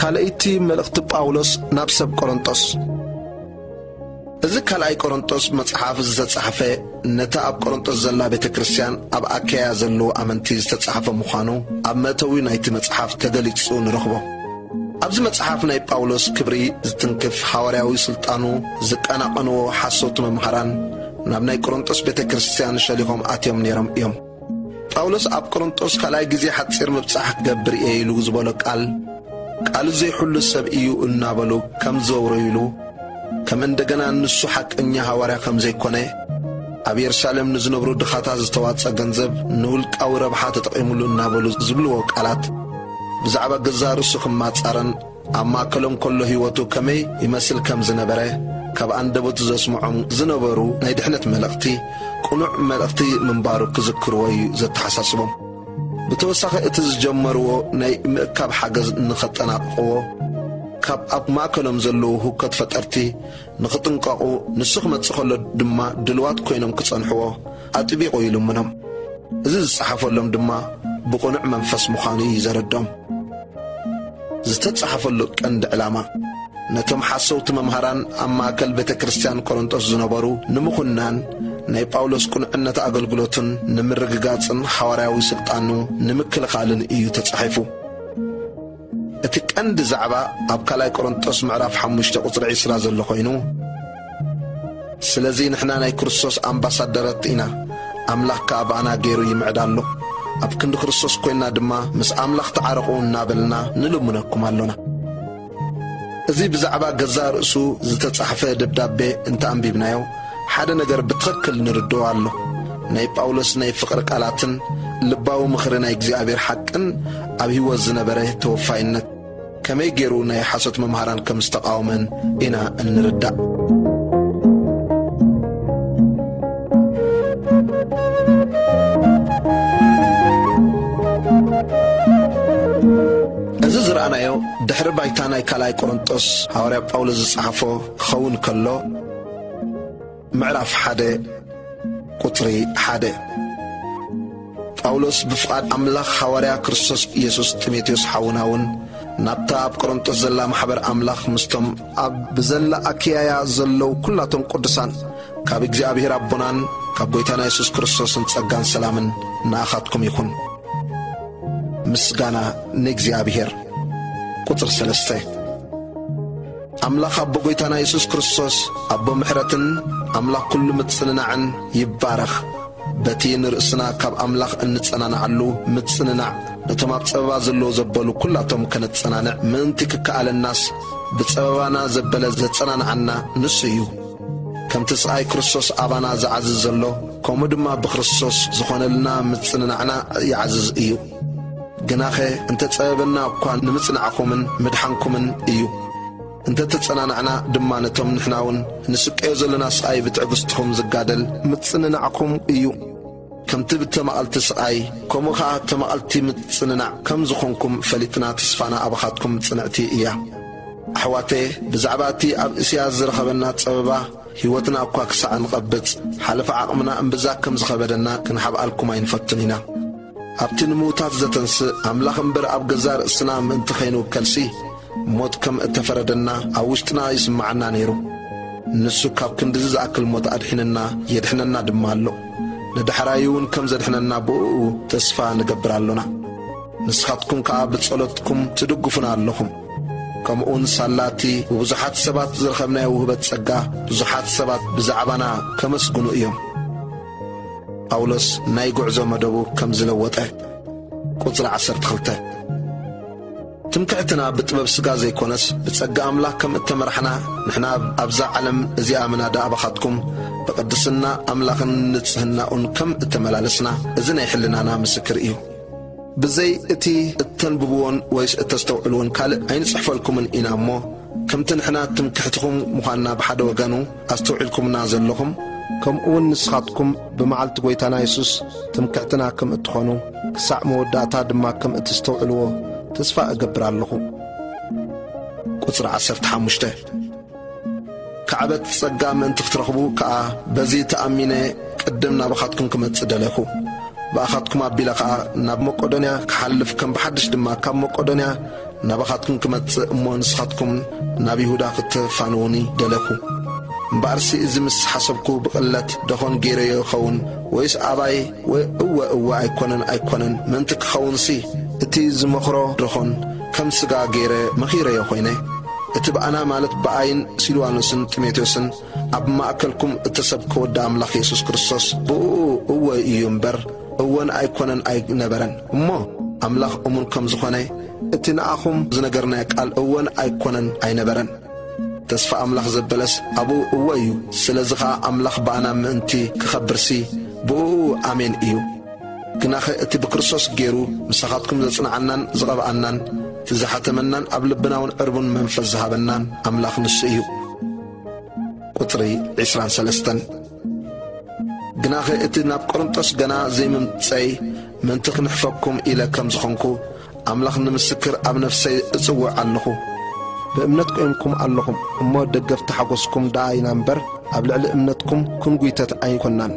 ካልእቲ መልእኽቲ ጳውሎስ ናብ ሰብ ቆሮንጦስ እዚ ካልኣይ ቆሮንጦስ መጽሓፍ ዝተጻሕፈ ነታ ኣብ ቆሮንጦስ ዘላ ቤተ ክርስቲያን ኣብ ኣካያ ዘለዎ ኣመንቲ ዝተጻሕፈ ምዃኑ ኣብ መእተዊ ናይቲ መጽሓፍ ተገሊጹ ንረኽቦ። ኣብዚ መጽሓፍ ናይ ጳውሎስ ክብሪ ዝትንክፍ ሓዋርያዊ ስልጣኑ ዝቀናቐንዎ ሓሶት መምሃራን ናብ ናይ ቆሮንጦስ ቤተ ክርስቲያን ሸሊኾም ኣትዮም ነይሮም እዮም። ጳውሎስ ኣብ ቆሮንጦስ ካልኣይ ግዜ ሓጺር ምብጻሕ ክገብር እየ ኢሉ ዝበሎ ቃል ዘይሕሉ ሰብ እዩ እናበሉ ከም ዘውረይሉ ከም እንደገና ንሱ ሓቀኛ ሐዋርያ ከም ዘይኮነ ኣብ ኢየሩሳሌም ንዝነብሩ ድኻታት ዝተዋጸ ገንዘብ ንውልቃዊ ረብሓ ተጠቒሙሉ እናበሉ ዝብልዎ ቃላት ብዛዕባ ገዛ ርእሱ ክማጻረን ኣብ ማእከሎም ከሎ ህይወቱ ከመይ ይመስል ከም ዝነበረ ካብ አንደበቱ ዘስምዖም ዝነበሩ ናይ ድሕነት መልእኽቲ ቁኑዕ መልእኽቲ ምንባሩ ክዝክርዎ እዩ ዘተሓሳስቦም። ብተወሳኺ እቲ ዝጀመርዎ ናይ ምእካብ ሓገዝ ንኸጠናቅቕዎ ካብ ኣብ ማእከሎም ዘለዉ ሁከት ፈጠርቲ ንኽጥንቀቑ ንሱ ክመጽእ ከሎ ድማ ድልዋት ኮይኖም ክጸንሕዎ ኣጥቢቑ ይልምኖም። እዚ ዝጸሓፈሎም ድማ ብቁኑዕ መንፈስ ምዃኑ ይዘረዶም። ዝተጻሕፈሉ ቀንዲ ዕላማ ነቶም ሓሰውቲ መምሃራን ኣብ ማእከል ቤተ ክርስቲያን ቆሮንጦስ ዝነበሩ ንምኹናን ናይ ጳውሎስ ቁኑዕነት ኣገልግሎትን ንምርግጋጽን ሐዋርያዊ ስልጣኑ ንምክልኻልን እዩ ተጻሒፉ። እቲ ቀንዲ ዛዕባ ኣብ ካልኣይ ቆሮንጦስ ምዕራፍ 5 ቁጽሪ 20 ዘሎ ኮይኑ ስለዚ ንሕና ናይ ክርስቶስ ኣምባሳደራት ኢና ኣምላኽ ከኣባና ገይሩ ይምዕዳ ኣሎ ኣብ ክንዲ ክርስቶስ ኮይና ድማ ምስ ኣምላኽ ተዓረቑ እናበልና ንልሙነኩም ኣሎና። እዚ ብዛዕባ ገዛ ርእሱ ዝተጻሕፈ ደብዳቤ እንተኣንቢብናዮ ሓደ ነገር ብትኽክል ንርድኦ ኣሎ። ናይ ጳውሎስ ናይ ፍቕሪ ቃላትን ልባዊ ምኽሪ ናይ እግዚኣብሔር ሓቅን ኣብ ህይወት ዝነበረ ተወፋይነት ከመይ ገይሩ ናይ ሓሶት መምሃራን ከም ዝተቃወመን ኢና እንርዳእ። እዚ ዝረኣናዮ ድሕሪ ባይታ ናይ ካልኣይ ቆሮንጦስ ሐዋርያ ጳውሎስ ዝጸሓፎ ክኸውን ከሎ ምዕራፍ 1 ቁጽሪ 1 ጳውሎስ ብፍቓድ ኣምላኽ ሐዋርያ ክርስቶስ ኢየሱስ ጢሞቴዎስ ሓውናውን ናብታ ኣብ ቆሮንጦስ ዘላ ማሕበር ኣምላኽ ምስቶም ኣብ ብዘላ ኣኪያያ ዘለዉ ኩላቶም ቅዱሳን ካብ እግዚኣብሔር ኣቦናን ካብ ጎይታና ኢየሱስ ክርስቶስን ጸጋን ሰላምን ንኣኻትኩም ይኹን። ምስጋና ንእግዚኣብሔር። ቁጽሪ 3 ኣምላኽ ኣቦ ጎይታና ኢየሱስ ክርስቶስ ኣቦ ምሕረትን ኣምላኽ ኩሉ ምጽንናዕን ይባረኽ። በቲ ንርእስና ካብ ኣምላኽ እንጸናንዓሉ ምጽንናዕ ነቶም ኣብ ጸበባ ዘለዎ ዘበሉ ኩላቶም ከነጸናንዕ ምእንቲ ክከኣለናስ ብጸበባና ዘበለ ዘጸናንዓና ንሱ እዩ። ከምቲ ሰኣይ ክርስቶስ ኣባና ዝዓዝዝ ዘሎ ከምኡ ድማ ብክርስቶስ ዝኾነልና ምጽንናዕና ይዓዝዝ እዩ። ግናኸ እንተ ጸበበና እኳ ንምጽናዕኩምን ምድሓንኩምን እዩ። እንተ ተጸናንዕና ድማ ነቶም ንሕናውን ንስቀዮ ዘለና ስቃይ ብትዕግስትኩም ዝጋደል ምጽንናዕኩም እዩ። ከምቲ ብተማቐልቲ ስቃይ ከምኡ ከዓ ተማቐልቲ ምጽንናዕ ከም ዝኾንኩም ፈሊጥና ተስፋና ኣባኻትኩም ጽንዕቲ እያ። ኣሕዋቴ ብዛዕባ እቲ ኣብ እስያ ዝረኸበና ጸበባ ህይወትና እኳ ክሳዕ ንቐብጽ ሓለፈ ዓቕምና እምብዛ ከም ዝኸበደና ክንሓብኣልኩም ኣይንፈትን ኢና። ኣብቲ ንምውታት ዘተንስእ ኣምላኽ እምበር ኣብ ገዛ ርእስና ምእንቲ ኸይንውከልሲ ሞት ከም እተፈረደና ኣብ ውሽጥና ይስማዓና ነይሩ። ንሱ ካብ ክንዲዚ ዝኣክል ሞት ኣድሒንና የድሕነና ድማ ኣሎ። ንድሕራዩውን ከም ዘድሕነና ብእኡ ተስፋ ንገብር ኣሎና። ንስኻትኩም ከዓ ብጸሎትኩም ትድግፉና ኣለኹም። ከምኡውን ሳላቲ ብብዙሓት ሰባት ዝረኸብናዮ ውህበት ጸጋ ብዙሓት ሰባት ብዛዕባና ከመስግኑ እዮም። ጳውሎስ ናይ ጉዕዞ መደቡ ከም ዝለወጠ ቁጽሪ 12 ትምክሕትና ብጥበብ ስጋ ዘይኮነስ ብጸጋ ኣምላኽ ከም እተመራሕና ንሕና ኣብዛ ዓለም እዚኣ ምናዳ ኣባኻትኩም ብቅድስና ኣምላኽን ንጽህናኡን ከም እተመላለስና እዚ ናይ ሕልናና ምስክር እዩ። ብዘይ እቲ እተንብብዎን ወይስ እተስተውዕልዎን ካልእ ኣይንጽሕፈልኩምን ኢና እሞ ከምቲ ንሕና ትምክሕትኩም ምዃንና ብሓደ ወገኑ ኣስተውዒልኩምና ዘለኹም ከምኡውን ንስኻትኩም ብመዓልቲ ጎይታና ኢየሱስ ትምክሕትና ከም እትኾኑ ክሳዕ መወዳእታ ድማ ከም እትስተውዕልዎ ተስፋ እገብር ኣለኹ። ቁጽሪ 15 ከዓበት ጸጋ ምእንቲ ክትረኽቡ ከዓ በዚ ተኣሚነ ቅድም ናባኻትኩም ክመጽእ ደለኹ። ብኣኻትኩም ኣቢለ ከዓ ናብ መቄዶንያ ክሓልፍ ከም ብሓድሽ ድማ ካብ መቄዶንያ نبخاتكم كمت أمون سخاتكم نبي هدا كتفانوني دلكو بارسي إزمس حسبكو بقلت دخون جيري خون ويس أباي وأو أيكونن منطق خونسي اتي زمخرو دخون كم سقا جيري مخيري يخويني اتبقنا مالت بأين سيلوانوسن تيموثيوسن أب ما أكلكم اتسبكو دام لخ يسوس كريستوس أو ينبر أوان أيكونن أي نبرن أمو أملاخ أمون كم زخوني اتناخم زنقرنا قال أوان أيكونن أي نبرن تسفى أملاخ زبلس أبو أويو سلزخا أملاخ بانا منتي كخبرسي بو آمين إيو كناخ اتي بكريستوس جيرو مساخاتكم زصنع عنان زغب عنان تزحت منان قبل بناون أربون منفذ ذهبنان أملاخ نسيو قطري 23 جناخ اتي ناب قرنطس جنا زي ممتسي منطق نحفكم إلى كم زخنكو أملاخ نمسكر أب نفسي أسوع عنكو بأمنتكم إنكم اللهم أما دقفت حقوسكم داعي نمبر قبل على أمنتكم كن قيتت أي كنان